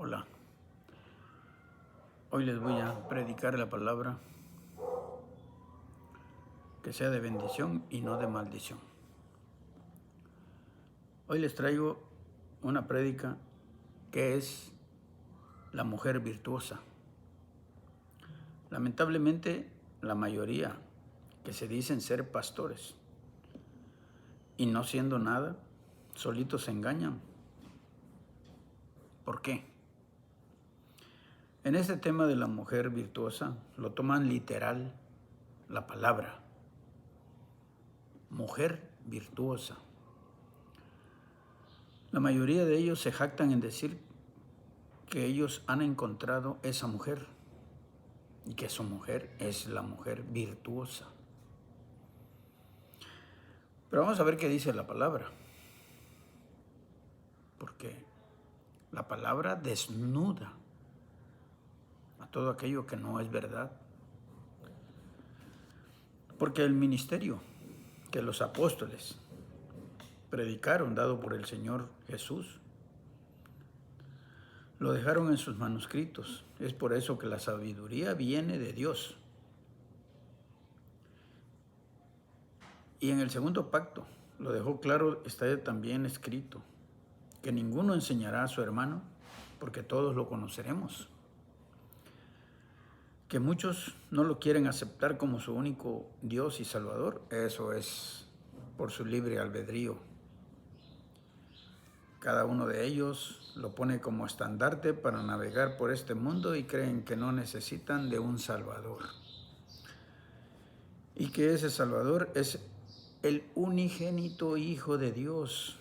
Hola, hoy les voy a predicar la palabra que sea de bendición y no de maldición. Hoy les traigo una prédica que es la mujer virtuosa. Lamentablemente, la mayoría que se dicen ser pastores y no siendo nada, solitos se engañan. ¿Por qué? En este tema de la mujer virtuosa lo toman literal la palabra. Mujer virtuosa. La mayoría de ellos se jactan en decir que ellos han encontrado esa mujer y que su mujer es la mujer virtuosa. Pero vamos a ver qué dice la palabra, porque la palabra desnuda a todo aquello que no es verdad. Porque el ministerio que los apóstoles predicaron, dado por el Señor Jesús, lo dejaron en sus manuscritos. Es por eso que la sabiduría viene de Dios. Y en el segundo pacto lo dejó claro, está también escrito, que ninguno enseñará a su hermano, porque todos lo conoceremos. Que muchos no lo quieren aceptar como su único Dios y Salvador, eso es por su libre albedrío. Cada uno de ellos lo pone como estandarte para navegar por este mundo y creen que no necesitan de un Salvador. Y que ese Salvador es el unigénito Hijo de Dios,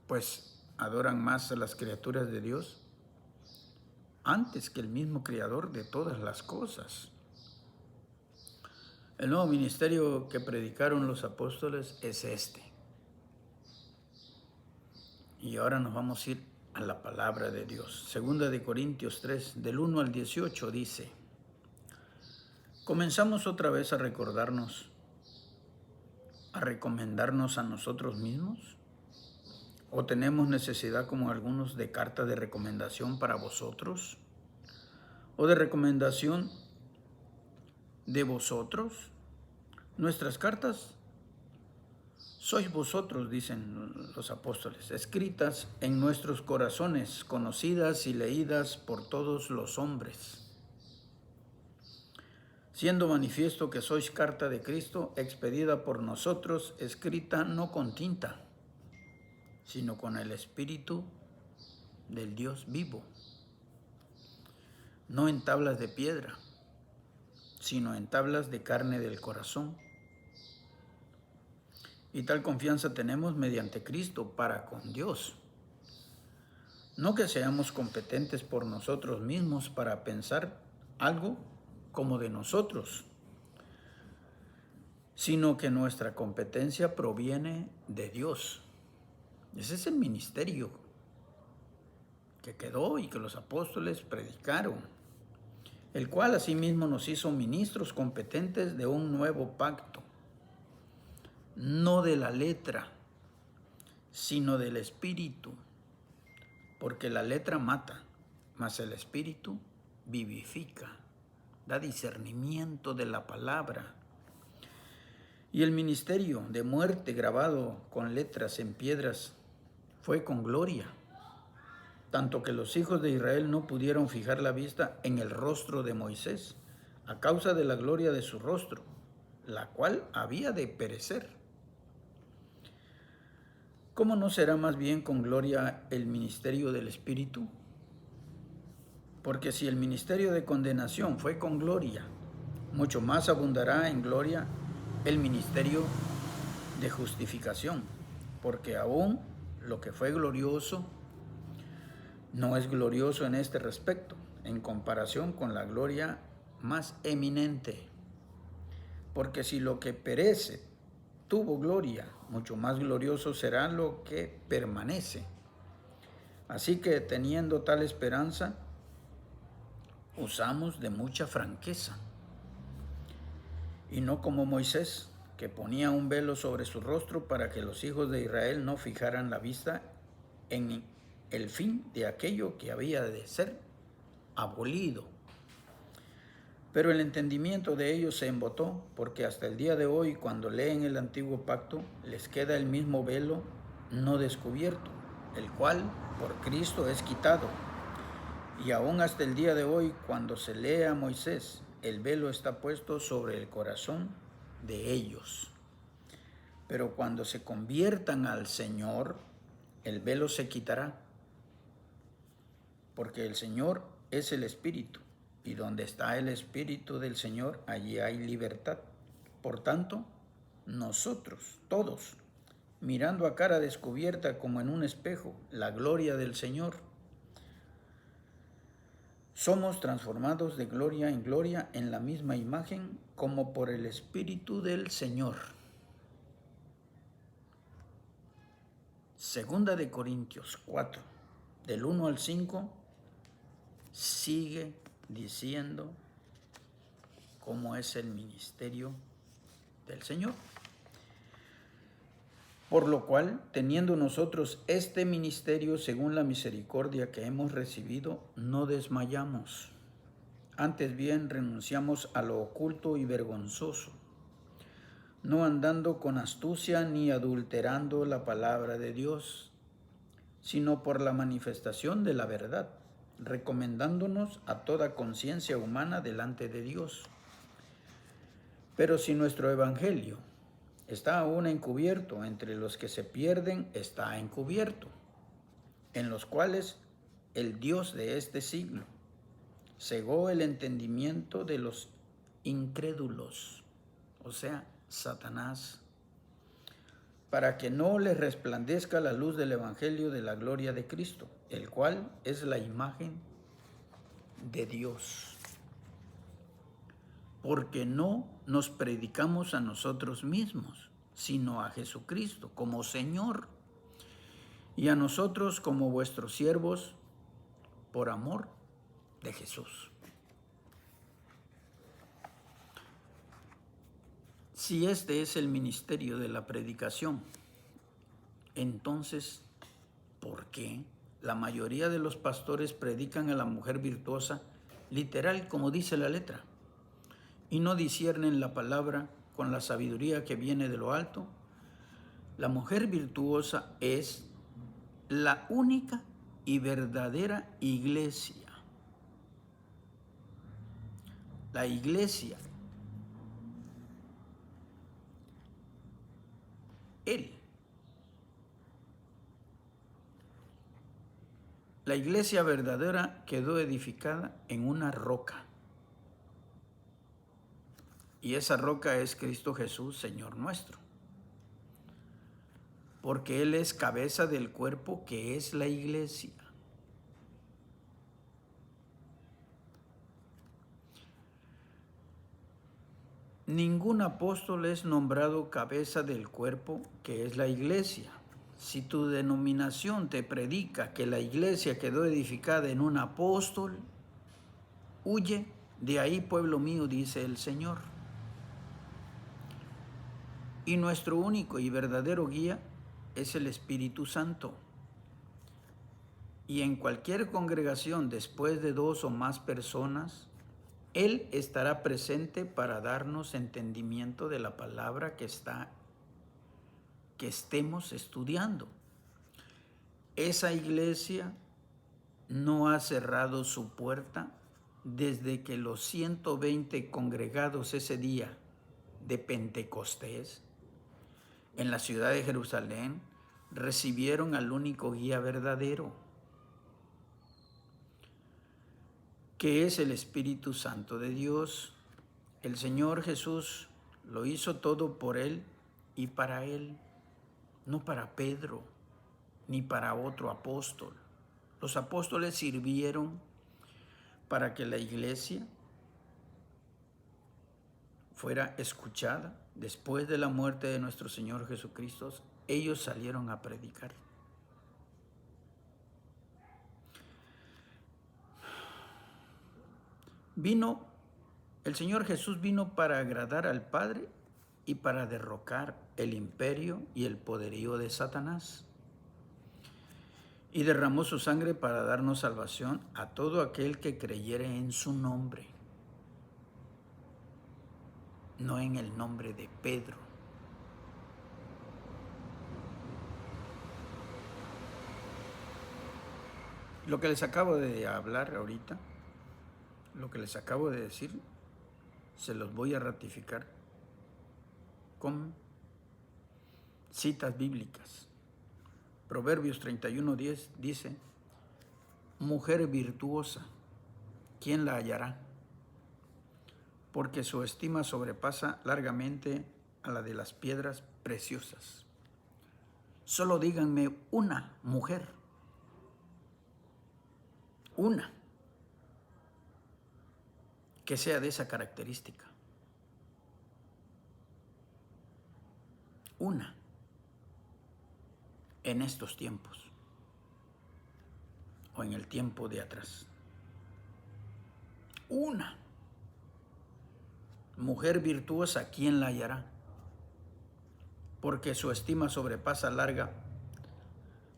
pues adoran más a las criaturas de Dios antes que el mismo Creador de todas las cosas. El nuevo ministerio que predicaron los apóstoles es este. Y ahora nos vamos a ir a la palabra de Dios. Segunda de Corintios 3, del 1 al 18 dice: comenzamos otra vez a recordarnos, a recomendarnos a nosotros mismos. ¿O tenemos necesidad, como algunos, de carta de recomendación para vosotros? ¿O de recomendación de vosotros? Nuestras cartas sois vosotros, dicen los apóstoles, escritas en nuestros corazones, conocidas y leídas por todos los hombres, siendo manifiesto que sois carta de Cristo, expedida por nosotros, escrita no con tinta, sino con el Espíritu del Dios vivo, no en tablas de piedra, sino en tablas de carne del corazón. Y tal confianza tenemos mediante Cristo para con Dios. No que seamos competentes por nosotros mismos para pensar algo como de nosotros, sino que nuestra competencia proviene de Dios. Ese es el ministerio que quedó y que los apóstoles predicaron, el cual asimismo nos hizo ministros competentes de un nuevo pacto, no de la letra, sino del Espíritu, porque la letra mata, mas el Espíritu vivifica, da discernimiento de la palabra. Y el ministerio de muerte grabado con letras en piedras fue con gloria, tanto que los hijos de Israel no pudieron fijar la vista en el rostro de Moisés, a causa de la gloria de su rostro, la cual había de perecer. ¿Cómo no será más bien con gloria el ministerio del Espíritu? Porque si el ministerio de condenación fue con gloria, mucho más abundará en gloria el ministerio de justificación, porque aún lo que fue glorioso no es glorioso en este respecto, en comparación con la gloria más eminente. Porque si lo que perece tuvo gloria, mucho más glorioso será lo que permanece. Así que teniendo tal esperanza, usamos de mucha franqueza, y no como Moisés, que ponía un velo sobre su rostro para que los hijos de Israel no fijaran la vista en el fin de aquello que había de ser abolido. Pero el entendimiento de ellos se embotó, porque hasta el día de hoy, cuando leen el antiguo pacto, les queda el mismo velo no descubierto, el cual por Cristo es quitado. Y aún hasta el día de hoy, cuando se lee a Moisés, el velo está puesto sobre el corazón de ellos. Pero cuando se conviertan al Señor, el velo se quitará, porque el Señor es el Espíritu, y donde está el Espíritu del Señor, allí hay libertad. Por tanto, nosotros, todos, mirando a cara descubierta como en un espejo la gloria del Señor, somos transformados de gloria en gloria en la misma imagen como por el Espíritu del Señor. Segunda de Corintios 4, del 1 al 5, sigue diciendo cómo es el ministerio del Señor. Por lo cual, teniendo nosotros este ministerio según la misericordia que hemos recibido, no desmayamos. Antes bien, renunciamos a lo oculto y vergonzoso, no andando con astucia ni adulterando la palabra de Dios, sino por la manifestación de la verdad, recomendándonos a toda conciencia humana delante de Dios. Pero si nuestro evangelio está aún encubierto, entre los que se pierden está encubierto, en los cuales el Dios de este siglo cegó el entendimiento de los incrédulos, o sea, Satanás, para que no les resplandezca la luz del evangelio de la gloria de Cristo, el cual es la imagen de Dios. Porque no nos predicamos a nosotros mismos, sino a Jesucristo como Señor, y a nosotros como vuestros siervos por amor de Jesús. Si este es el ministerio de la predicación, entonces, ¿por qué la mayoría de los pastores predican a la mujer virtuosa literal como dice la letra, y no disciernen la palabra con la sabiduría que viene de lo alto? La mujer virtuosa es la única y verdadera iglesia. La iglesia, Él. La iglesia verdadera quedó edificada en una roca. Y esa roca es Cristo Jesús, Señor nuestro. Porque Él es cabeza del cuerpo que es la iglesia. Ningún apóstol es nombrado cabeza del cuerpo que es la iglesia. Si tu denominación te predica que la iglesia quedó edificada en un apóstol, huye de ahí, pueblo mío, dice el Señor. Y nuestro único y verdadero guía es el Espíritu Santo. Y en cualquier congregación, después de 2 o más personas, Él estará presente para darnos entendimiento de la palabra que estemos estudiando. Esa iglesia no ha cerrado su puerta desde que los 120 congregados ese día de Pentecostés en la ciudad de Jerusalén recibieron al único guía verdadero, que es el Espíritu Santo de Dios. El Señor Jesús lo hizo todo por Él y para Él, no para Pedro ni para otro apóstol. Los apóstoles sirvieron para que la iglesia fuera escuchada. Después de la muerte de nuestro Señor Jesucristo, ellos salieron a predicar. El Señor Jesús vino para agradar al Padre y para derrocar el imperio y el poderío de Satanás. y derramó su sangre para darnos salvación a todo aquel que creyere en su nombre, no en el nombre de Pedro. Lo que les acabo de hablar ahorita, lo que les acabo de decir, se los voy a ratificar con citas bíblicas. Proverbios 31:10 dice: mujer virtuosa, ¿quién la hallará? Porque su estima sobrepasa largamente a la de las piedras preciosas. Solo díganme una mujer, una, que sea de esa característica. Una, en estos tiempos, o en el tiempo de atrás. Una mujer virtuosa, ¿quién la hallará? Porque su estima sobrepasa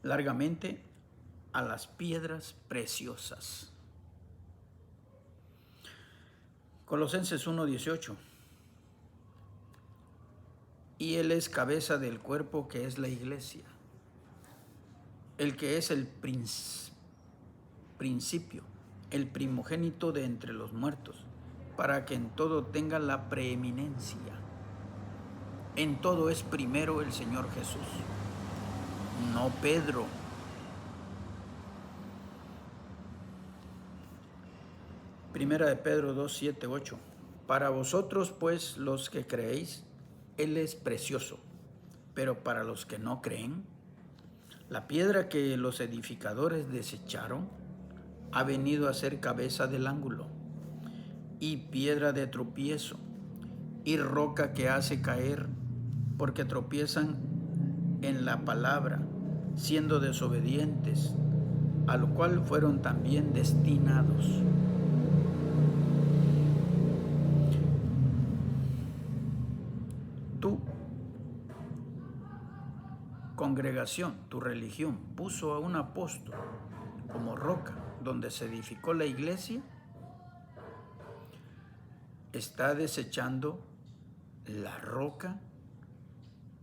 largamente a las piedras preciosas. Colosenses 1:18. Y Él es cabeza del cuerpo, que es la iglesia, el que es el principio, el primogénito de entre los muertos, para que en todo tenga la preeminencia. En todo es primero el Señor Jesús, no Pedro. Primera de Pedro 2:7-8. Para vosotros, pues, los que creéis, Él es precioso, pero para los que no creen, la piedra que los edificadores desecharon ha venido a ser cabeza del ángulo, y piedra de tropiezo, y roca que hace caer, porque tropiezan en la palabra, siendo desobedientes, a lo cual fueron también destinados. Tu congregación, tu religión, puso a un apóstol como roca donde se edificó la iglesia, está desechando la roca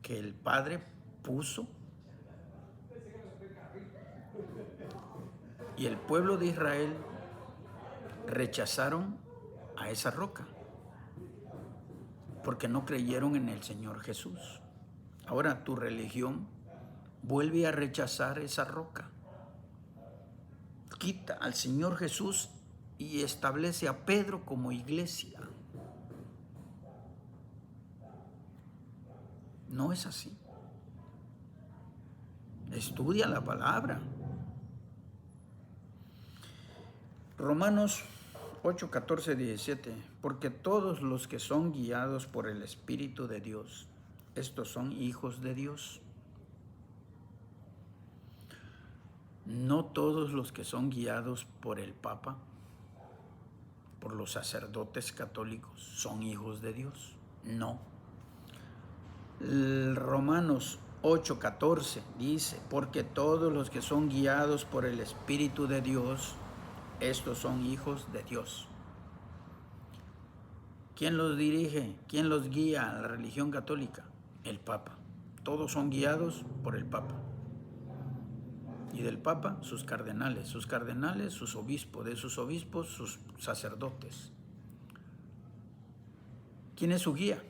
que el Padre puso, y el pueblo de Israel rechazaron a esa roca porque no creyeron en el Señor Jesús. Ahora tu religión vuelve a rechazar esa roca, quita al Señor Jesús y establece a Pedro como iglesia. No es así. Estudia la palabra. Romanos 8:14-17. Porque todos los que son guiados por el Espíritu de Dios, estos son hijos de Dios. No todos los que son guiados por el Papa, por los sacerdotes católicos, son hijos de Dios. No. Romanos 8:14 dice: porque todos los que son guiados por el Espíritu de Dios, estos son hijos de Dios. ¿Quién los dirige? ¿Quién los guía a la religión católica? El Papa. Todos son guiados por el Papa. Y del Papa, sus cardenales, sus obispos, de sus obispos, sus sacerdotes. ¿Quién es su guía?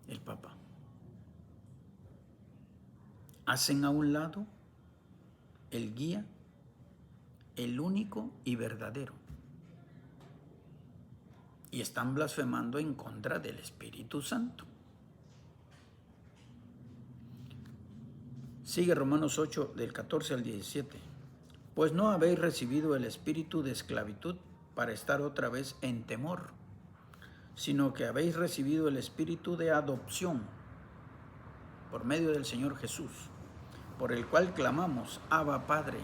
El Papa. Hacen a un lado el guía, el único y verdadero, y están blasfemando en contra del Espíritu Santo. Sigue Romanos 8, del 14 al 17. Pues no habéis recibido el espíritu de esclavitud para estar otra vez en temor, sino que habéis recibido el espíritu de adopción por medio del Señor Jesús, por el cual clamamos: Abba, Padre.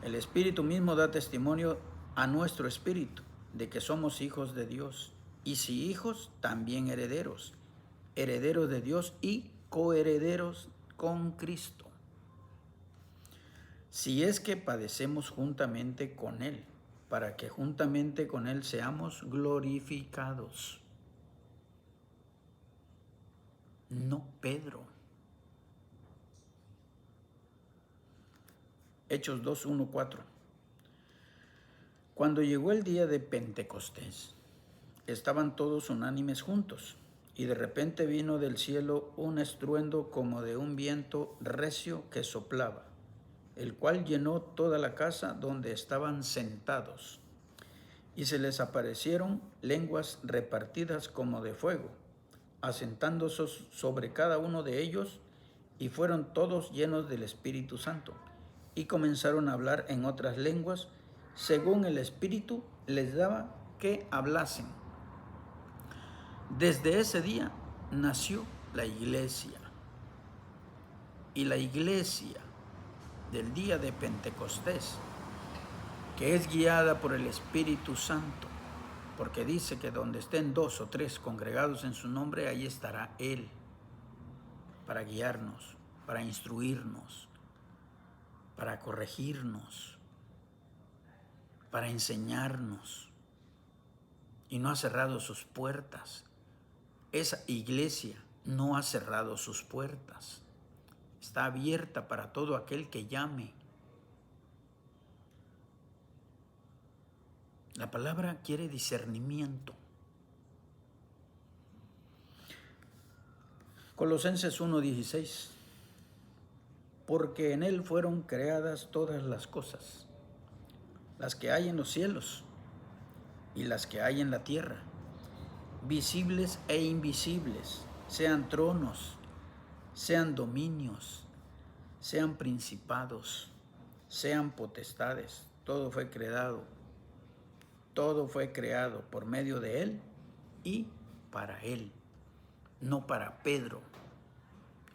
El Espíritu mismo da testimonio a nuestro espíritu de que somos hijos de Dios, y si hijos, también herederos, herederos de Dios y coherederos con Cristo. si es que padecemos juntamente con Él, para que juntamente con Él seamos glorificados. No Pedro. Hechos 2, 1, 4. Cuando llegó el día de Pentecostés, estaban todos unánimes juntos, y de repente vino del cielo un estruendo como de un viento recio que soplaba, el cual llenó toda la casa donde estaban sentados. Y se les aparecieron lenguas repartidas como de fuego, asentándose sobre cada uno de ellos, y fueron todos llenos del Espíritu Santo, y comenzaron a hablar en otras lenguas, según el Espíritu les daba que hablasen. Desde ese día nació la iglesia. Y la iglesia del día de Pentecostés, que es guiada por el Espíritu Santo, porque dice que donde estén 2 o 3 congregados en su nombre, ahí estará Él, para guiarnos, para instruirnos, para corregirnos, para enseñarnos. Y no ha cerrado sus puertas. Esa iglesia no ha cerrado sus puertas. Está abierta para todo aquel que llame. La palabra quiere discernimiento. Colosenses 1:16. Porque en Él fueron creadas todas las cosas, las que hay en los cielos y las que hay en la tierra, visibles e invisibles, sean tronos, sean dominios, sean principados, sean potestades. Todo fue creado por medio de Él y para Él, no para Pedro.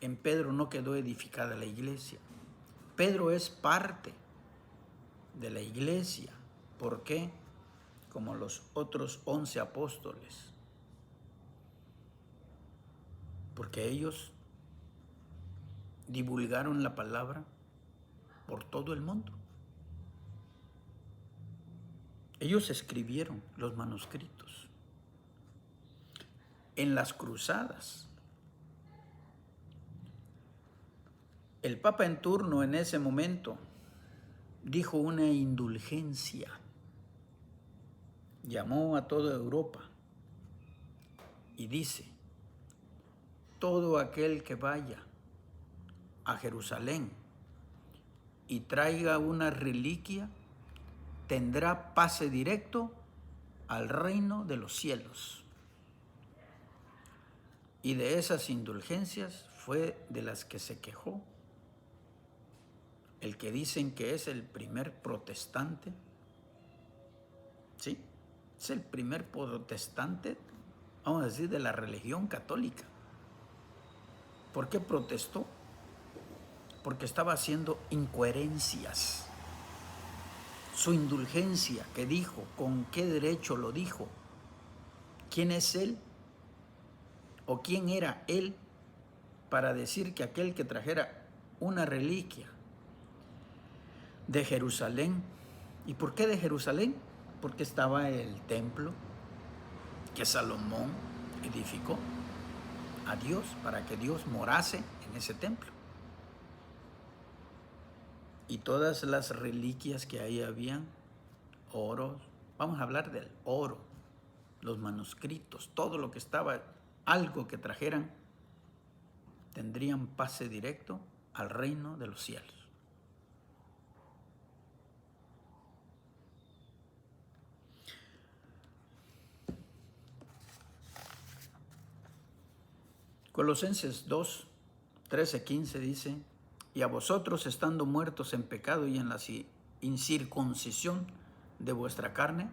En Pedro no quedó edificada la iglesia. Pedro es parte de la iglesia. ¿Por qué? Como los otros 11 apóstoles. Porque ellos divulgaron la palabra por todo el mundo. Ellos escribieron los manuscritos. En las cruzadas, el Papa en turno en ese momento dijo una indulgencia. Llamó a toda Europa y dice: todo aquel que vaya a Jerusalén y traiga una reliquia tendrá pase directo al reino de los cielos. Y de esas indulgencias fue de las que se quejó el que dicen que es el primer protestante. Sí, es el primer protestante, vamos a decir, de la religión católica. ¿Por qué protestó? Porque estaba haciendo incoherencias. Su indulgencia que dijo, ¿con qué derecho lo dijo? ¿Quién es él? ¿O quién era él para decir que aquel que trajera una reliquia de Jerusalén? ¿Y por qué de Jerusalén? Porque estaba el templo que Salomón edificó a Dios, para que Dios morase en ese templo. Y todas las reliquias que ahí habían, oro, vamos a hablar del oro, los manuscritos, todo lo que estaba, algo que trajeran, tendrían pase directo al reino de los cielos. Colosenses 2, 13, 15 dice: y a vosotros, estando muertos en pecado y en la incircuncisión de vuestra carne,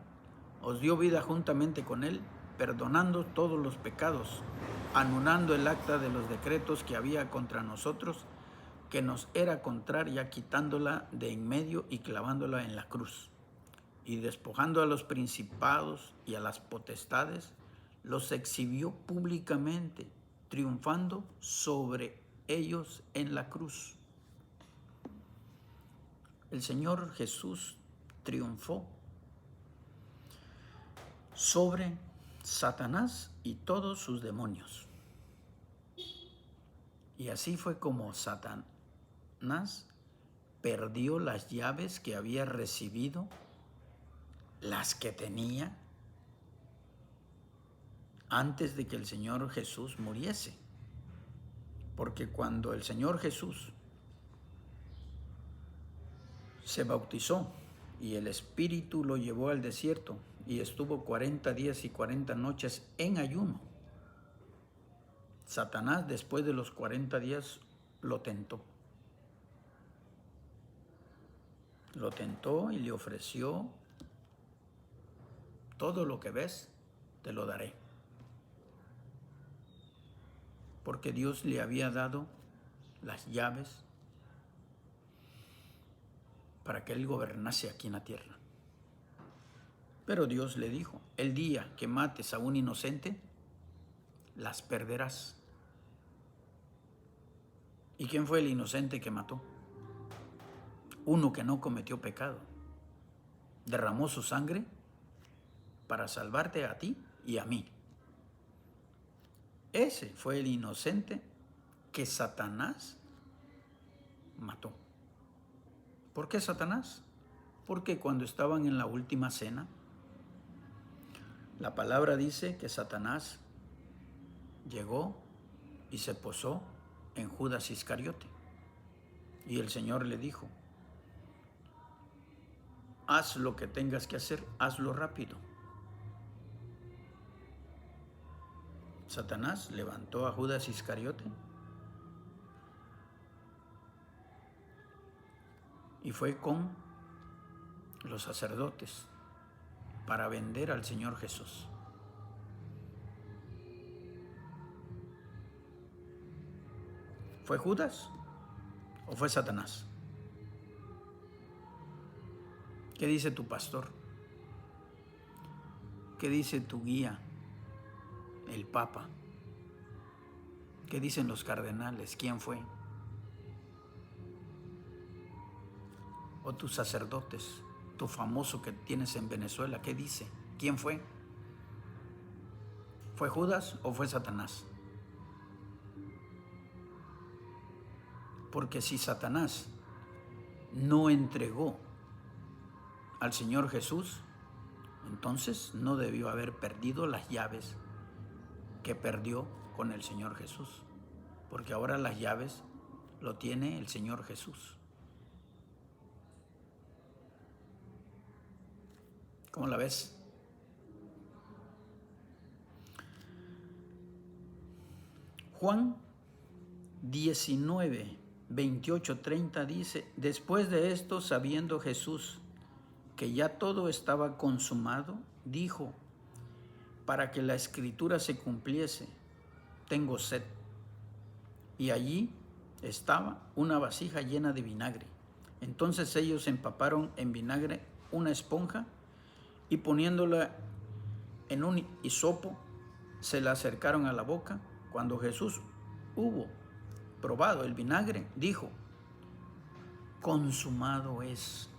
os dio vida juntamente con Él, perdonando todos los pecados, anulando el acta de los decretos que había contra nosotros, que nos era contraria, quitándola de en medio y clavándola en la cruz. Y despojando a los principados y a las potestades, los exhibió públicamente, triunfando sobre ellos en la cruz. el Señor Jesús triunfó sobre Satanás y todos sus demonios. Y así fue como Satanás perdió las llaves que había recibido, las que tenía antes de que el Señor Jesús muriese. Porque cuando el Señor Jesús se bautizó y el Espíritu lo llevó al desierto y estuvo 40 días y 40 noches en ayuno, Satanás después de los 40 días lo tentó. Lo tentó y le ofreció: todo lo que ves, te lo daré. Porque Dios le había dado las llaves para que él gobernase aquí en la tierra. Pero Dios le dijo: el día que mates a un inocente, las perderás. ¿Y quién fue el inocente que mató? Uno que no cometió pecado. Derramó su sangre para salvarte a ti y a mí. Ese fue el inocente que Satanás mató. ¿Por qué Satanás? Porque cuando estaban en la última cena, la palabra dice que Satanás llegó y se posó en Judas Iscariote. Y el Señor le dijo: haz lo que tengas que hacer, hazlo rápido. Satanás levantó a Judas Iscariote y fue con los sacerdotes para vender al Señor Jesús. ¿Fue Judas o fue Satanás? ¿Qué dice tu pastor? ¿Qué dice tu guía, el Papa? ¿Qué dicen los cardenales? ¿Quién fue? O tus sacerdotes, tu famoso que tienes en Venezuela, ¿qué dice? ¿Quién fue? ¿Fue Judas o fue Satanás? Porque si Satanás no entregó al Señor Jesús, entonces no debió haber perdido las llaves que perdió con el Señor Jesús, porque ahora las llaves lo tiene el Señor Jesús. ¿Cómo la ves? Juan 19, 28, 30 dice: después de esto, sabiendo Jesús que ya todo estaba consumado, dijo, para que la escritura se cumpliese: tengo sed. Y allí estaba una vasija llena de vinagre. Entonces ellos empaparon en vinagre una esponja y poniéndola en un hisopo, se la acercaron a la boca. Cuando Jesús hubo probado el vinagre, dijo: consumado es,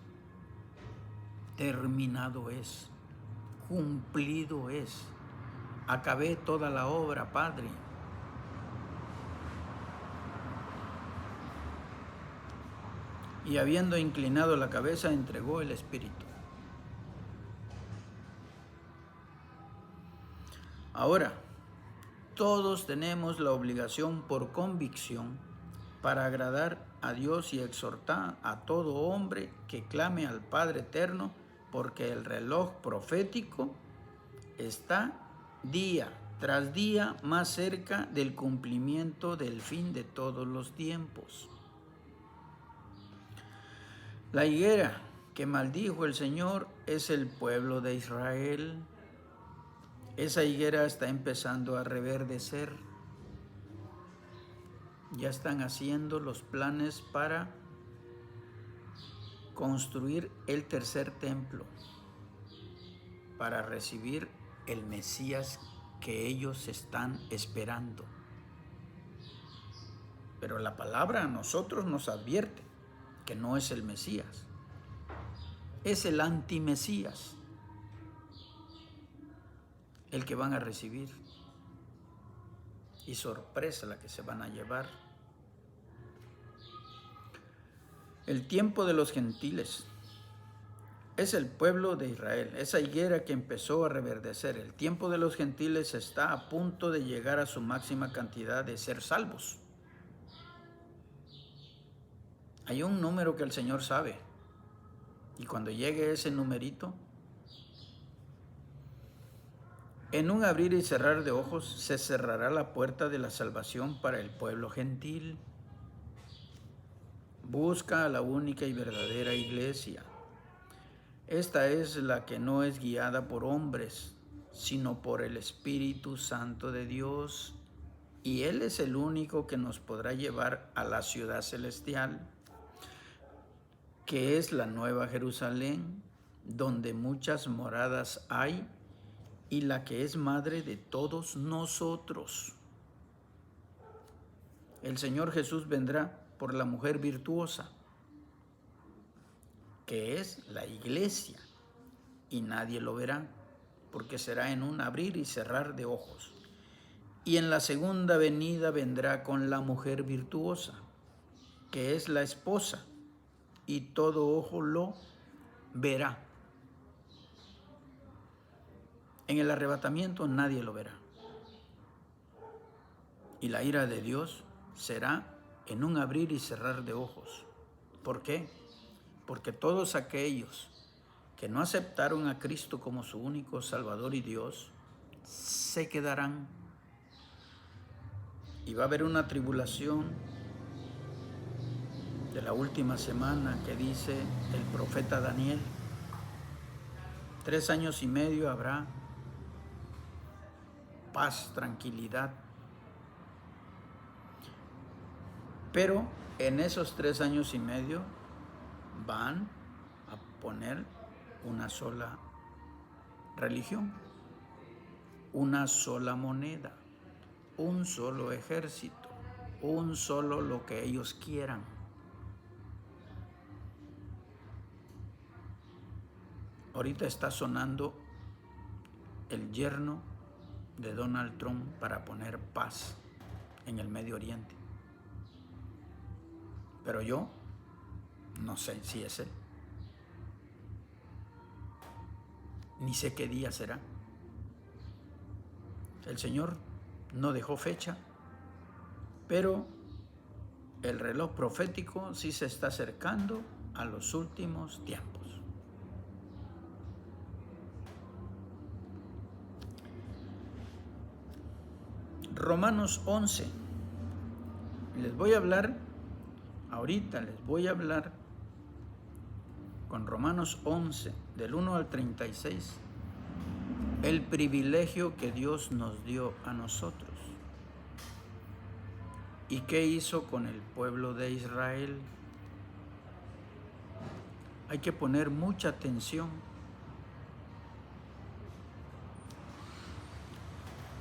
terminado es, cumplido es. Acabé toda la obra, Padre. Y habiendo inclinado la cabeza, entregó el Espíritu. Ahora, todos tenemos la obligación por convicción para agradar a Dios y exhortar a todo hombre que clame al Padre eterno, porque el reloj profético está día tras día más cerca del cumplimiento del fin de todos los tiempos. La higuera que maldijo el Señor es el pueblo de Israel. Esa higuera está empezando a reverdecer. Ya están haciendo los planes para construir el tercer templo, para recibir el Mesías que ellos están esperando. Pero la palabra a nosotros nos advierte que no es el Mesías, es el antimesías, el que van a recibir. Y sorpresa la que se van a llevar. El tiempo de los gentiles es el pueblo de Israel, esa higuera que empezó a reverdecer. El tiempo de los gentiles está a punto de llegar a su máxima cantidad de ser salvos. Hay un número que el Señor sabe, y cuando llegue ese numerito, en un abrir y cerrar de ojos se cerrará la puerta de la salvación para el pueblo gentil. Busca a la única y verdadera iglesia. Esta es la que no es guiada por hombres, sino por el Espíritu Santo de Dios. Y Él es el único que nos podrá llevar a la ciudad celestial, que es la Nueva Jerusalén, donde muchas moradas hay, y la que es madre de todos nosotros. El Señor Jesús vendrá por la mujer virtuosa, que es la iglesia, y nadie lo verá, porque será en un abrir y cerrar de ojos. Y en la segunda venida vendrá con la mujer virtuosa, que es la esposa, y todo ojo lo verá. En el arrebatamiento nadie lo verá. Y la ira de Dios será en un abrir y cerrar de ojos. ¿Por qué? Porque todos aquellos que no aceptaron a Cristo como su único Salvador y Dios, se quedarán. Y va a haber una tribulación de la última semana que dice el profeta Daniel. 3 años y medio habrá paz, tranquilidad. Pero en esos 3 años y medio van a poner una sola religión, una sola moneda, un solo ejército, un solo lo que ellos quieran. Ahorita está sonando el yerno de Donald Trump para poner paz en el Medio Oriente. Pero yo no sé si es él. Ni sé qué día será. El Señor no dejó fecha, pero el reloj profético sí se está acercando a los últimos tiempos. Romanos 11. Les voy a hablar, ahorita les voy a hablar con Romanos 11, del 1 al 36, el privilegio que Dios nos dio a nosotros. ¿Y qué hizo con el pueblo de Israel? Hay que poner mucha atención.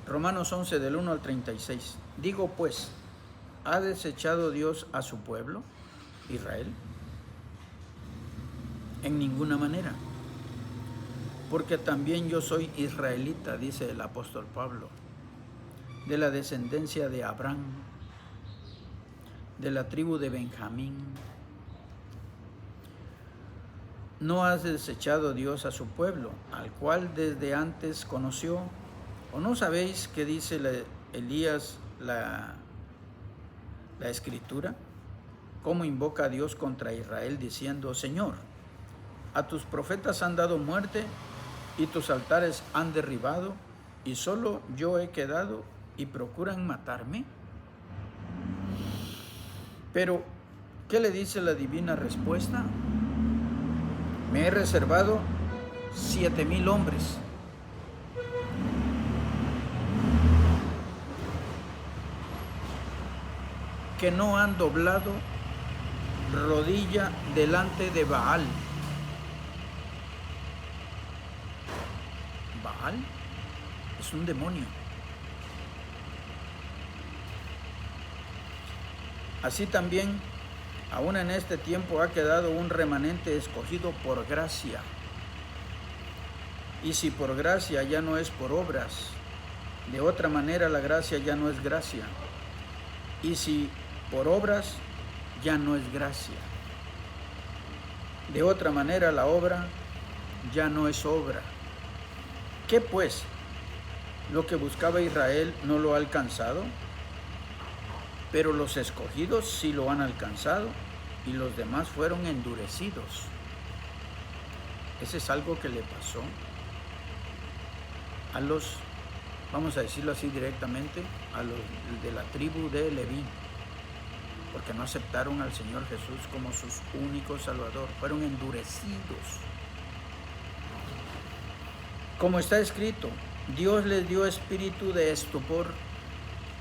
Romanos 11, del 1 al 36. Digo pues, ¿ha desechado Dios a su pueblo, Israel? En ninguna manera. Porque también yo soy israelita, dice el apóstol Pablo, de la descendencia de Abraham, de la tribu de Benjamín. ¿No has desechado Dios a su pueblo, al cual desde antes conoció? ¿O no sabéis qué dice Elías la Escritura? ¿Cómo invoca a Dios contra Israel diciendo: Señor, a tus profetas han dado muerte y tus altares han derribado, y solo yo he quedado y procuran matarme? Pero, ¿qué le dice la divina respuesta? Me he reservado 7,000 hombres. Que no han doblado rodilla delante de Baal. Baal es un demonio. Así también Aún en este tiempo ha quedado un remanente escogido por gracia. Y si por gracia ya no es por obras, de otra manera la gracia ya no es gracia. Y si por obras, ya no es gracia. De otra manera la obra ya no es obra. ¿Qué pues? ¿Lo que buscaba Israel no lo ha alcanzado? Pero los escogidos sí lo han alcanzado y los demás fueron endurecidos. Ese es algo que le pasó a los, vamos a decirlo así directamente, a los de la tribu de Leví, porque no aceptaron al Señor Jesús como su único Salvador, fueron endurecidos. Como está escrito, Dios les dio espíritu de estupor,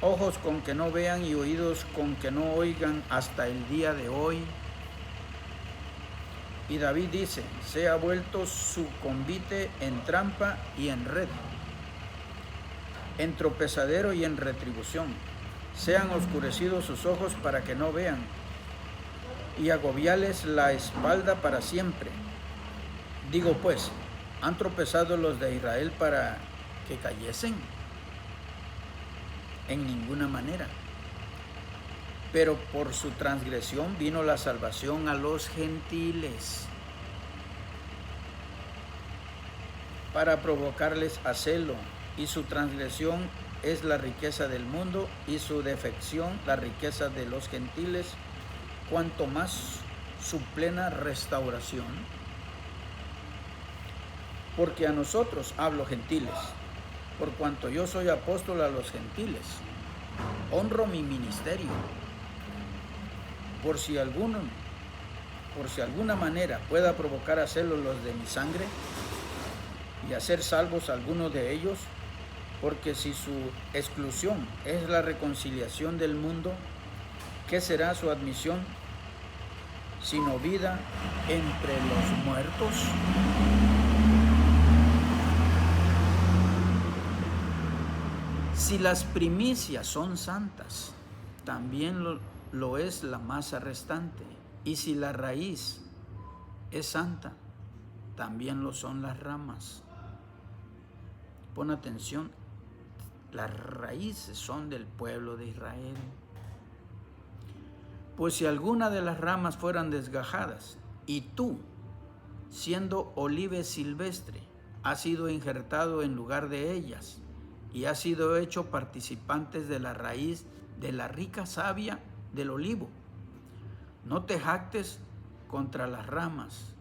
ojos con que no vean y oídos con que no oigan hasta el día de hoy. Y David dice, sea vuelto su convite en trampa y en red, en tropezadero y en retribución. Sean oscurecidos sus ojos para que no vean, y agobiales la espalda para siempre. Digo pues, ¿han tropezado los de Israel para que cayesen? En ninguna manera. Pero por su transgresión vino la salvación a los gentiles, para provocarles a celo, y su transgresión es la riqueza del mundo, y su defección la riqueza de los gentiles, cuanto más su plena restauración. Porque a nosotros hablo gentiles, por cuanto yo soy apóstol a los gentiles, honro mi ministerio, por si alguna manera pueda provocar a celo los de mi sangre, y hacer salvos algunos de ellos, porque si su exclusión es la reconciliación del mundo, ¿qué será su admisión sino vida entre los muertos? Si las primicias son santas, también lo es la masa restante, y si la raíz es santa, también lo son las ramas. Pon atención, las raíces son del pueblo de Israel. Pues si alguna de las ramas fueran desgajadas, y tú, siendo olive silvestre, has sido injertado en lugar de ellas, y has sido hecho participantes de la raíz de la rica savia del olivo, no te jactes contra las ramas,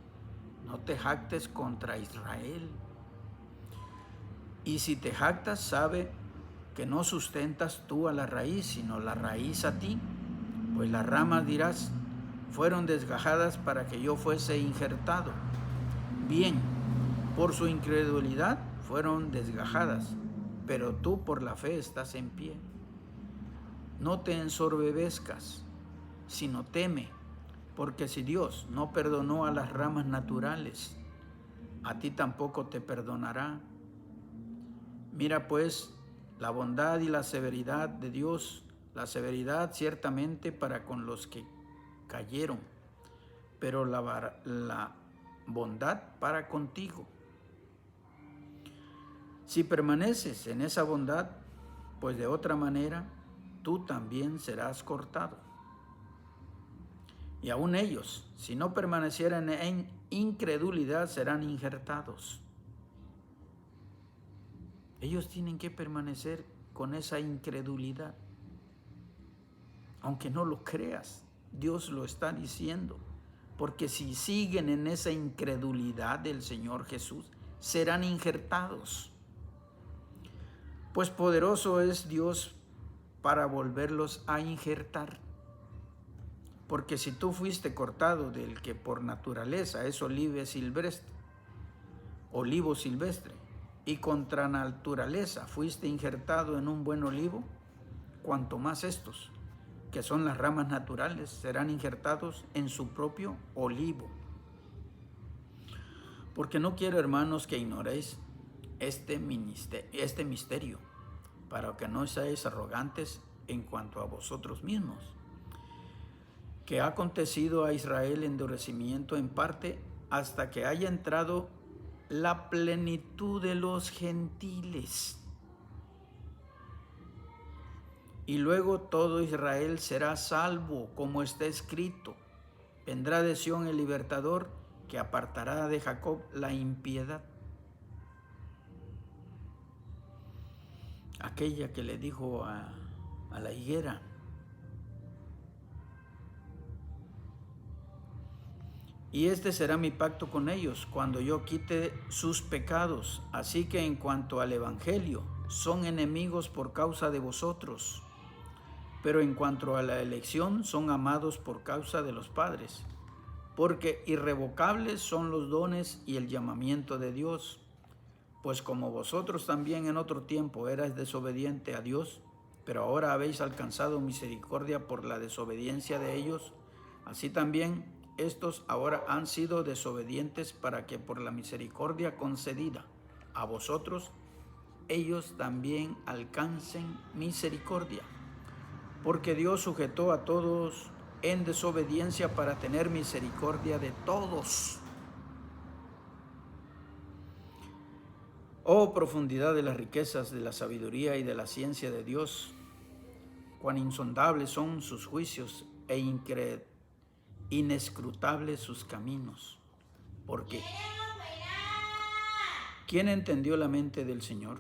no te jactes contra Israel. Y si te jactas, sabe que no sustentas tú a la raíz, sino la raíz a ti, pues las ramas, dirás, fueron desgajadas para que yo fuese injertado. Bien, por su incredulidad fueron desgajadas, pero tú por la fe estás en pie. No te ensoberbezcas, sino teme, porque si Dios no perdonó a las ramas naturales, a ti tampoco te perdonará. Mira pues la bondad y la severidad de Dios, la severidad ciertamente para con los que cayeron, pero la bondad para contigo. Si permaneces en esa bondad, pues de otra manera tú también serás cortado. Y aún ellos, si no permanecieran en incredulidad, serán injertados. Ellos tienen que permanecer con esa incredulidad. Aunque no lo creas, Dios lo está diciendo. Porque si siguen en esa incredulidad del Señor Jesús, serán injertados. Pues poderoso es Dios para volverlos a injertar. Porque si tú fuiste cortado del que por naturaleza es olivo silvestre, y contra naturaleza fuiste injertado en un buen olivo, cuanto más estos, que son las ramas naturales, serán injertados en su propio olivo. Porque no quiero, hermanos, que ignoréis este misterio, para que no seáis arrogantes en cuanto a vosotros mismos, que ha acontecido a Israel endurecimiento en parte hasta que haya entrado la plenitud de los gentiles. Y luego todo Israel será salvo, como está escrito. Vendrá de Sión el libertador, que apartará de Jacob la impiedad. Aquella que le dijo a la higuera: y este será mi pacto con ellos, cuando yo quite sus pecados. Así que en cuanto al evangelio, son enemigos por causa de vosotros, pero en cuanto a la elección, son amados por causa de los padres, porque irrevocables son los dones y el llamamiento de Dios. Pues como vosotros también en otro tiempo erais desobediente a Dios, pero ahora habéis alcanzado misericordia por la desobediencia de ellos, así también estos ahora han sido desobedientes para que por la misericordia concedida a vosotros, ellos también alcancen misericordia. Porque Dios sujetó a todos en desobediencia para tener misericordia de todos. Oh profundidad de las riquezas, de la sabiduría y de la ciencia de Dios, cuán insondables son sus juicios e inescrutables sus caminos. Porque ¿quién entendió la mente del Señor?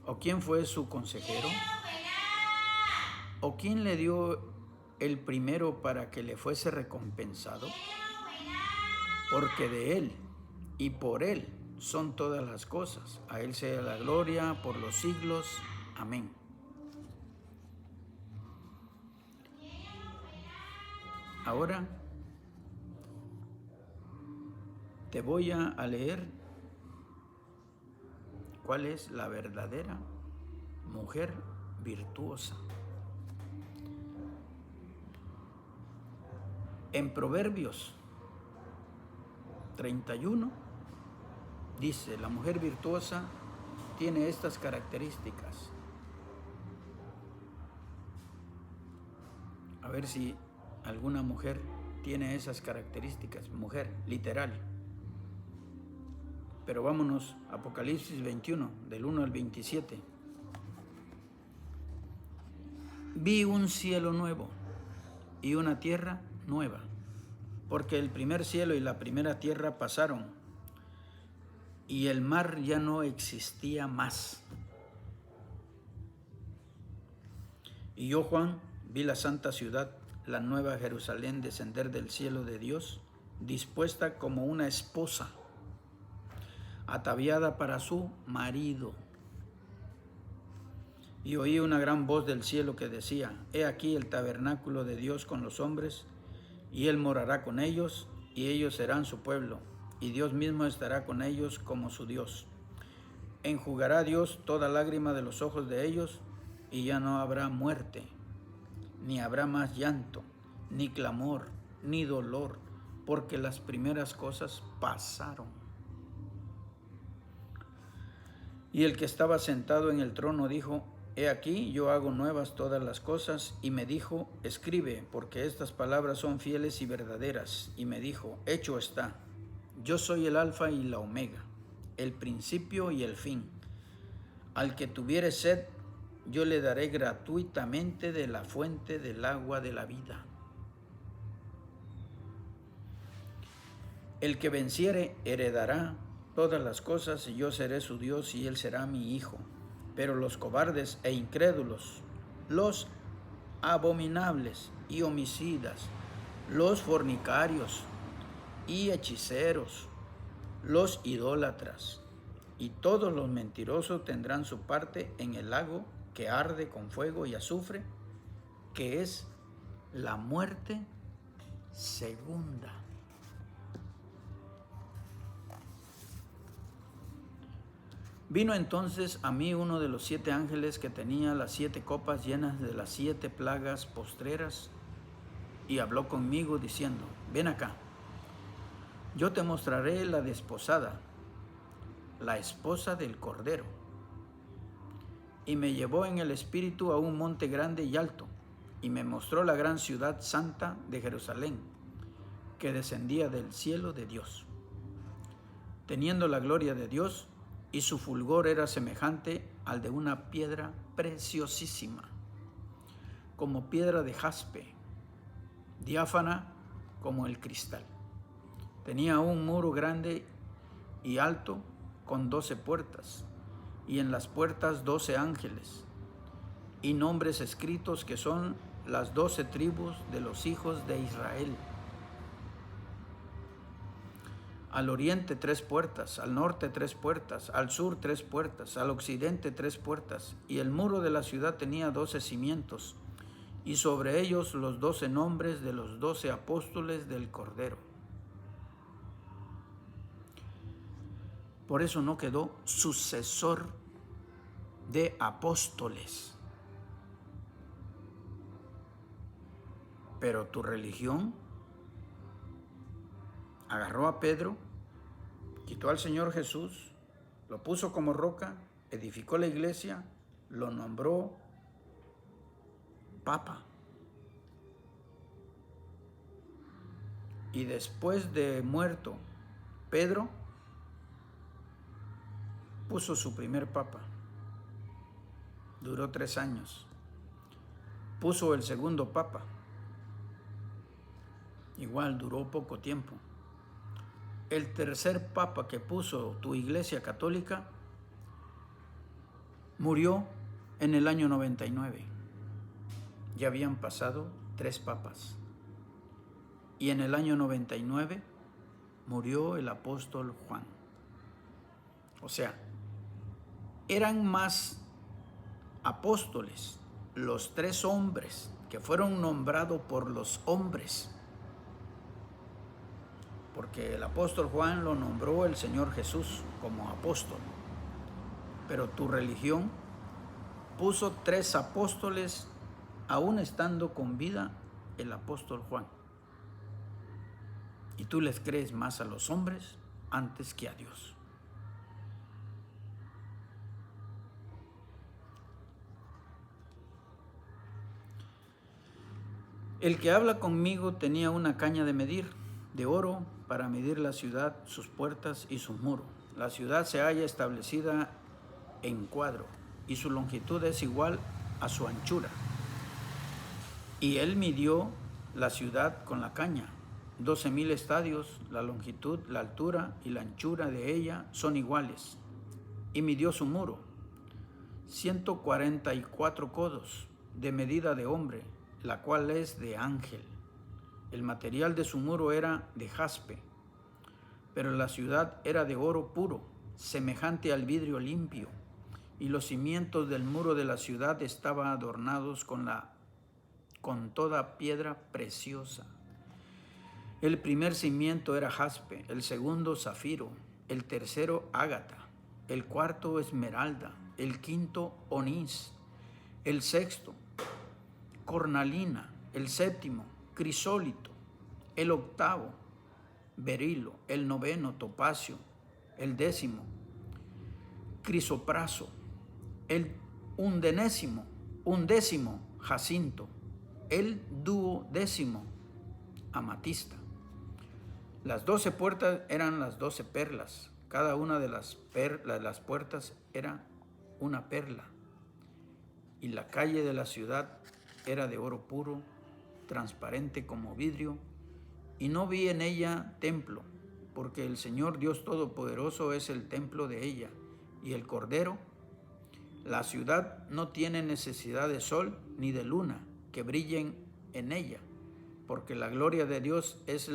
¿O quién fue su consejero? ¿O quién le dio el primero para que le fuese recompensado? Porque de Él y por Él son todas las cosas. A Él sea la gloria por los siglos. Amén. Ahora te voy a leer cuál es la verdadera mujer virtuosa. En Proverbios 31 dice: la mujer virtuosa tiene estas características. A ver si alguna mujer tiene esas características. Mujer, literal. Pero vámonos, Apocalipsis 21, del 1 al 27. Vi un cielo nuevo y una tierra nueva, porque el primer cielo y la primera tierra pasaron, y el mar ya no existía más. Y yo, Juan, vi la santa ciudad, la nueva Jerusalén, descender del cielo de Dios, dispuesta como una esposa, ataviada para su marido. Y oí una gran voz del cielo que decía: he aquí el tabernáculo de Dios con los hombres, y Él morará con ellos, y ellos serán su pueblo, y Dios mismo estará con ellos como su Dios. Enjugará Dios toda lágrima de los ojos de ellos, y ya no habrá muerte, ni habrá más llanto, ni clamor, ni dolor, porque las primeras cosas pasaron. Y el que estaba sentado en el trono dijo: he aquí, yo hago nuevas todas las cosas. Y me dijo: escribe, porque estas palabras son fieles y verdaderas. Y me dijo: hecho está. Yo soy el Alfa y la Omega, el principio y el fin. Al que tuviere sed, yo le daré gratuitamente de la fuente del agua de la vida. El que venciere heredará todas las cosas, y yo seré su Dios, y él será mi hijo. Pero los cobardes e incrédulos, los abominables y homicidas, los fornicarios y hechiceros, los idólatras y todos los mentirosos tendrán su parte en el lago que arde con fuego y azufre, que es la muerte segunda. Vino entonces a mí uno de los 7 ángeles que tenía las 7 copas llenas de las 7 plagas postreras, y habló conmigo diciendo: ven acá, yo te mostraré la desposada, la esposa del Cordero. Y me llevó en el espíritu a un monte grande y alto, y me mostró la gran ciudad santa de Jerusalén, que descendía del cielo de Dios, teniendo la gloria de Dios, y su fulgor era semejante al de una piedra preciosísima, como piedra de jaspe, diáfana como el cristal. Tenía un muro grande y alto con 12 puertas, y en las puertas 12 ángeles, y nombres escritos que son las 12 tribus de los hijos de Israel. Al oriente 3 puertas, al norte 3 puertas, al sur 3 puertas, al occidente 3 puertas, y el muro de la ciudad tenía 12 cimientos, y sobre ellos los 12 nombres de los 12 apóstoles del Cordero. Por eso no quedó sucesor de apóstoles. Pero tu religión agarró a Pedro, quitó al Señor Jesús, lo puso como roca, edificó la iglesia, lo nombró papa. Y después de muerto Pedro, puso su primer papa. Duró 3 años. Puso el segundo papa. Igual duró poco tiempo. El tercer papa que puso tu iglesia católica murió en el año 99. Ya habían pasado 3 papas. Y en el año 99 murió el apóstol Juan. O sea, eran más apóstoles los 3 hombres que fueron nombrados por los hombres, porque el apóstol Juan lo nombró el Señor Jesús como apóstol, pero tu religión puso 3 apóstoles aún estando con vida el apóstol Juan, y tú les crees más a los hombres antes que a Dios. El que habla conmigo tenía una caña de medir, de oro, para medir la ciudad, sus puertas y sus muros. La ciudad se halla establecida en cuadro, y su longitud es igual a su anchura. Y él midió la ciudad con la caña. 12,000 estadios, la longitud, la altura y la anchura de ella son iguales. Y midió su muro, 144 codos, de medida de hombre, la cual es de ángel. El material de su muro era de jaspe, pero la ciudad era de oro puro, semejante al vidrio limpio, y los cimientos del muro de la ciudad estaban adornados con toda piedra preciosa. El primer cimiento era jaspe, el segundo zafiro, el tercero ágata, el cuarto esmeralda, el quinto onís, el sexto cornalina, el séptimo crisólito, el octavo berilo, el noveno topacio, el décimo crisopraso, el undécimo jacinto, el duodécimo amatista. Las 12 puertas eran las 12 perlas. Cada una de las puertas era una perla. Y la calle de la ciudad era de oro puro, transparente como vidrio, y no vi en ella templo, porque el Señor Dios Todopoderoso es el templo de ella, y el Cordero. La ciudad no tiene necesidad de sol ni de luna que brillen en ella, porque la gloria de Dios es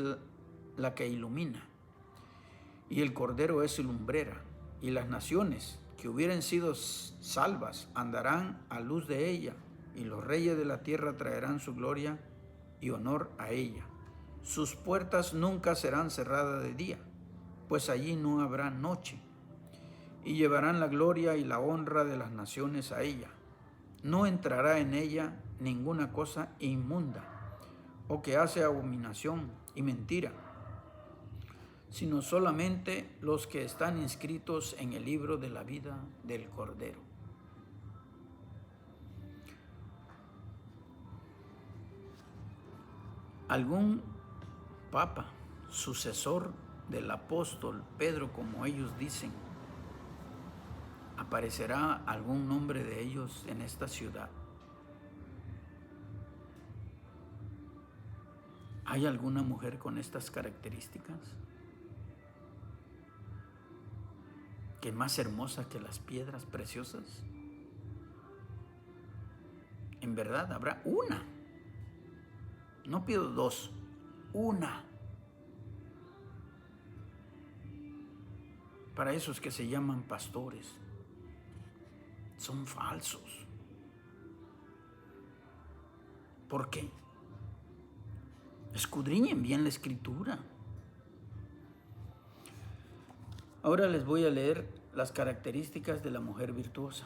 la que ilumina, y el Cordero es su lumbrera, y las naciones que hubieran sido salvas andarán a luz de ella, y los reyes de la tierra traerán su gloria y honor a ella. Sus puertas nunca serán cerradas de día, pues allí no habrá noche, y llevarán la gloria y la honra de las naciones a ella. No entrará en ella ninguna cosa inmunda, o que hace abominación y mentira, sino solamente los que están inscritos en el libro de la vida del Cordero. algún papa, sucesor del apóstol Pedro, como ellos dicen, aparecerá algún nombre de ellos en esta ciudad. ¿Hay alguna mujer con estas características? ¿Que es más hermosa que las piedras preciosas? En verdad habrá una. No pido dos, una. Para esos que se llaman pastores, son falsos. ¿Por qué? Escudriñen bien la Escritura. Ahora les voy a leer las características de la mujer virtuosa.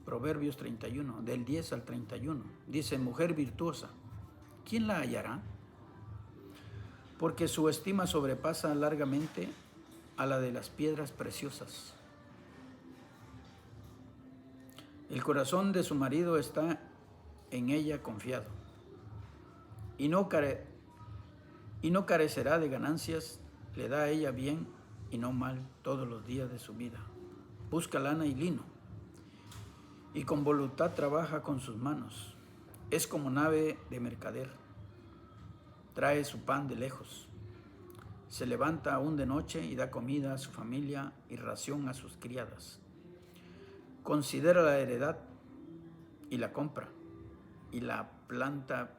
Proverbios 31, del 10 al 31. Dice, mujer virtuosa, ¿quién la hallará? Porque su estima sobrepasa largamente a la de las piedras preciosas. El corazón de su marido está en ella confiado, y no carecerá de ganancias, le da a ella bien y no mal todos los días de su vida. Busca lana y lino, y con voluntad trabaja con sus manos. Es como nave de mercader, trae su pan de lejos. Se levanta aún de noche y da comida a su familia y ración a sus criadas. Considera la heredad y la compra, y la planta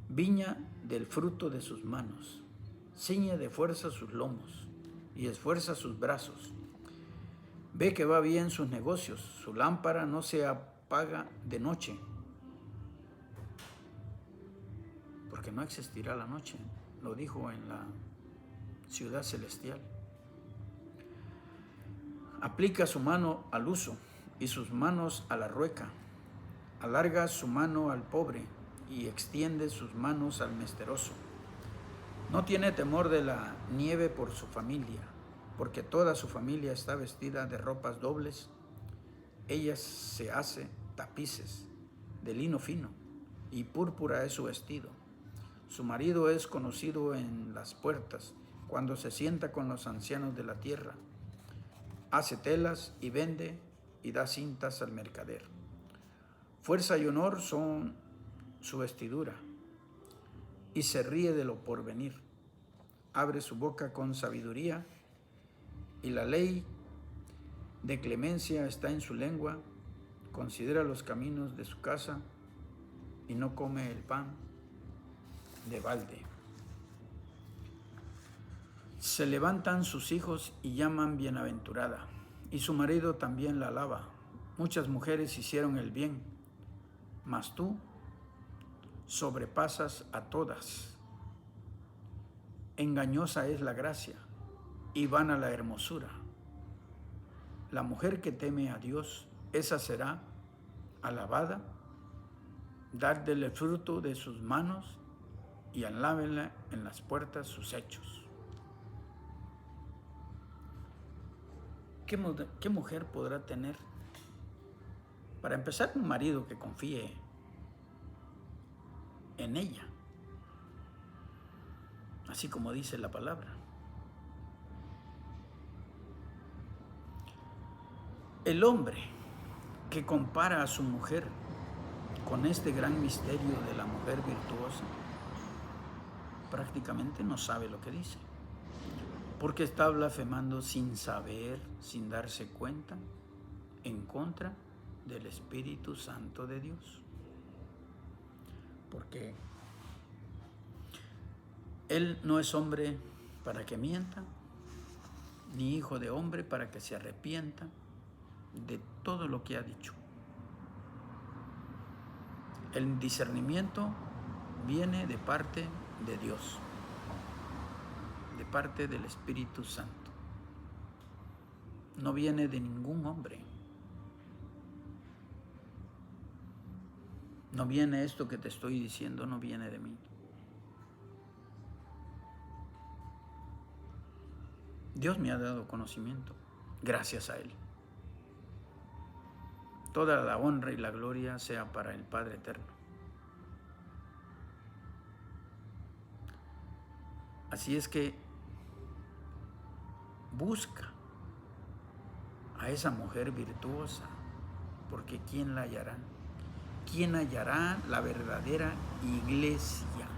viña del fruto de sus manos. Ciñe de fuerza sus lomos y esfuerza sus brazos. Ve que va bien sus negocios, su lámpara no se apaga de noche, porque no existirá la noche, lo dijo en la ciudad celestial. Aplica su mano al uso y sus manos a la rueca. Alarga su mano al pobre y extiende sus manos al menesteroso. No tiene temor de la nieve por su familia, porque toda su familia está vestida de ropas dobles. Ella se hace tapices de lino fino, y púrpura es su vestido. Su marido es conocido en las puertas, cuando se sienta con los ancianos de la tierra. Hace telas y vende, y da cintas al mercader. Fuerza y honor son su vestidura, y se ríe de lo porvenir. Abre su boca con sabiduría, y la ley de clemencia está en su lengua. Considera los caminos de su casa, y no come el pan de balde. Se levantan sus hijos y llaman bienaventurada, y su marido también la alaba. Muchas mujeres hicieron el bien, mas tú sobrepasas a todas. Engañosa es la gracia y vana la hermosura. La mujer que teme a Dios, esa será alabada. Dadle el fruto de sus manos y alábenla en las puertas sus hechos. ¿Qué mujer podrá tener? Para empezar, un marido que confíe en ella, así como dice la palabra. El hombre que compara a su mujer con este gran misterio de la mujer virtuosa, prácticamente no sabe lo que dice, porque está blasfemando sin saber, sin darse cuenta, en contra del Espíritu Santo de Dios. Porque Él no es hombre para que mienta, ni hijo de hombre para que se arrepienta de todo lo que ha dicho. El discernimiento viene de parte de Dios, de parte del Espíritu Santo. No viene de ningún hombre. No viene esto que te estoy diciendo, no viene de mí. Dios me ha dado conocimiento, gracias a Él. Toda la honra y la gloria sea para el Padre eterno. Así es que busca a esa mujer virtuosa, porque ¿quién la hallará? ¿Quién hallará la verdadera iglesia?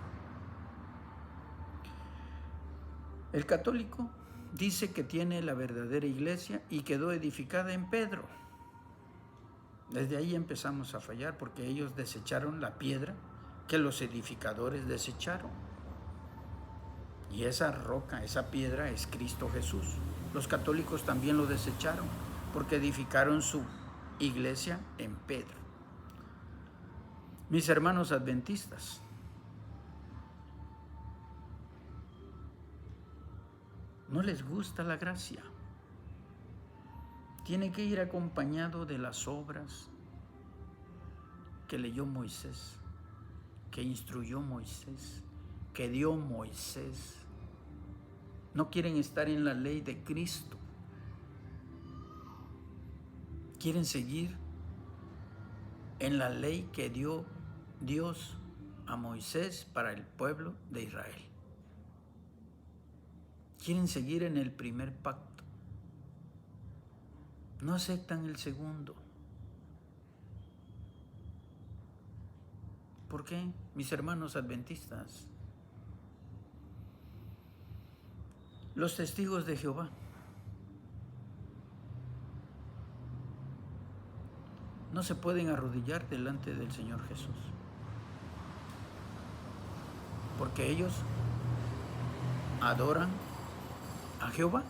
El católico dice que tiene la verdadera iglesia y quedó edificada en Pedro. Desde ahí empezamos a fallar, porque ellos desecharon la piedra que los edificadores desecharon. Y esa roca, esa piedra es Cristo Jesús. Los católicos también lo desecharon, porque edificaron su iglesia en Pedro. Mis hermanos adventistas, no les gusta la gracia. Tiene que ir acompañado de las obras que leyó Moisés, que instruyó Moisés, que dio Moisés. No quieren estar en la ley de Cristo. Quieren seguir en la ley que dio Dios a Moisés para el pueblo de Israel. Quieren seguir en el primer pacto. No aceptan el segundo. ¿Por qué, mis hermanos adventistas? Los testigos de Jehová no se pueden arrodillar delante del Señor Jesús, porque ellos adoran a Jehová,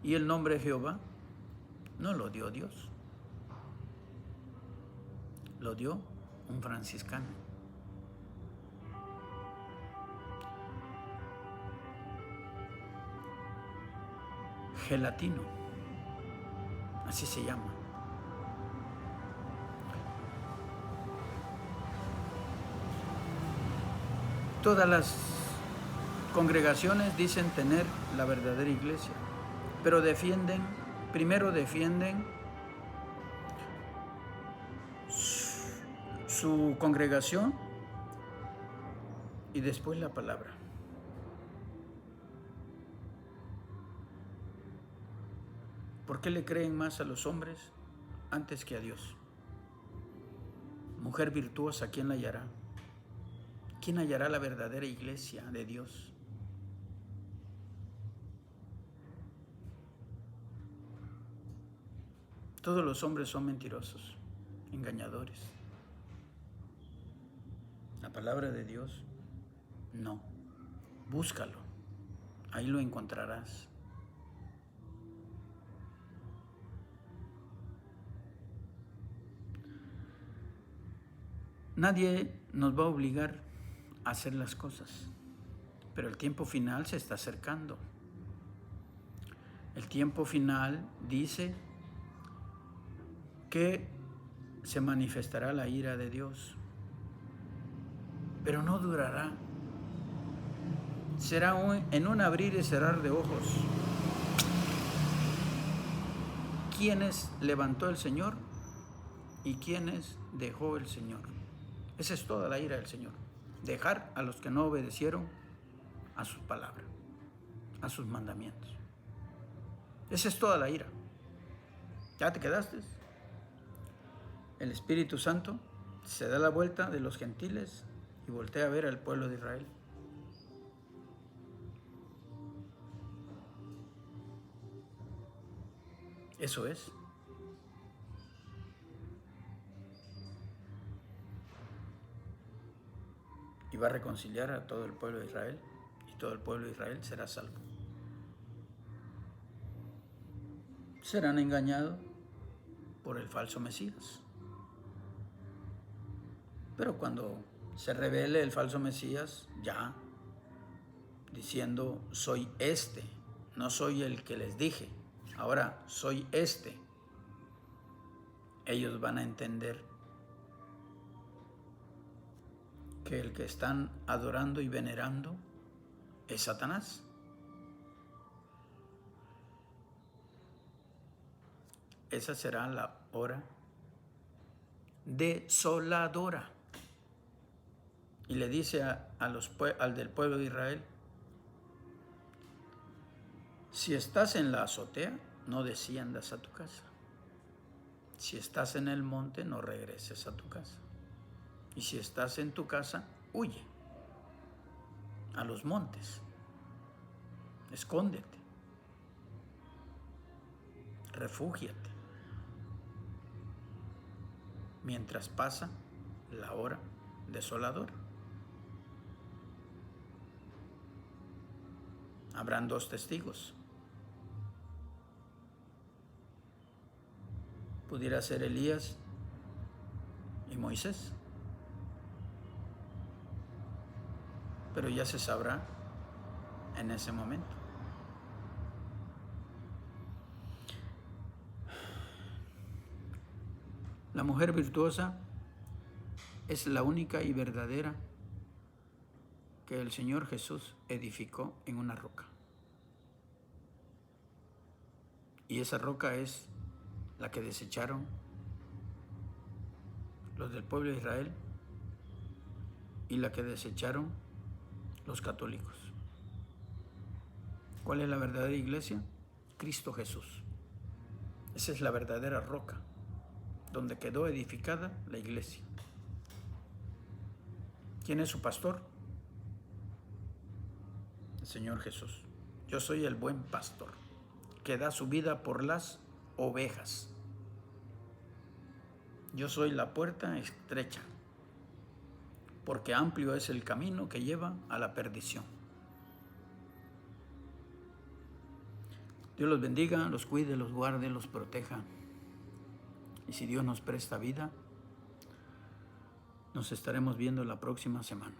y el nombre Jehová no lo dio Dios, lo dio un franciscano. Gelatino, así se llama. Todas las congregaciones dicen tener la verdadera iglesia, pero primero defienden su congregación y después la palabra. ¿Por qué le creen más a los hombres antes que a Dios? Mujer virtuosa, ¿quién la hallará? ¿Quién hallará la verdadera iglesia de Dios? Todos los hombres son mentirosos, engañadores. La palabra de Dios, no. Búscalo, ahí lo encontrarás. Nadie nos va a obligar a hacer las cosas, pero el tiempo final se está acercando. El tiempo final dice que se manifestará la ira de Dios, pero no durará. Será en un abrir y cerrar de ojos. ¿Quiénes levantó el Señor y quiénes dejó el Señor? Esa es toda la ira del Señor. Dejar a los que no obedecieron a su palabra, a sus mandamientos. Esa es toda la ira. ¿Ya te quedaste? El Espíritu Santo se da la vuelta de los gentiles y voltea a ver al pueblo de Israel. Eso es. Y va a reconciliar a todo el pueblo de Israel, y todo el pueblo de Israel será salvo. Serán engañados por el falso Mesías. Pero cuando se revele el falso Mesías, ya diciendo, soy este, no soy el que les dije, ahora soy este, ellos van a entender que el que están adorando y venerando es Satanás. Esa será la hora desoladora. Y le dice al del pueblo de Israel: si estás en la azotea, no desciendas a tu casa. Si estás en el monte, no regreses a tu casa. Y si estás en tu casa, huye a los montes, escóndete, refúgiate, mientras pasa la hora desoladora. Habrán dos testigos. Pudiera ser Elías y Moisés, pero ya se sabrá en ese momento. La mujer virtuosa es la única y verdadera que el Señor Jesús edificó en una roca. Y esa roca es la que desecharon los del pueblo de Israel y la que desecharon los católicos. ¿Cuál es la verdadera iglesia? Cristo Jesús. Esa es la verdadera roca donde quedó edificada la iglesia. ¿Quién es su pastor? El Señor Jesús. Yo soy el buen pastor, que da su vida por las ovejas. Yo soy la puerta estrecha, porque amplio es el camino que lleva a la perdición. Dios los bendiga, los cuide, los guarde, los proteja. Y si Dios nos presta vida, nos estaremos viendo la próxima semana.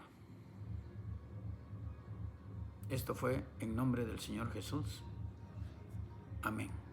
Esto fue en nombre del Señor Jesús. Amén.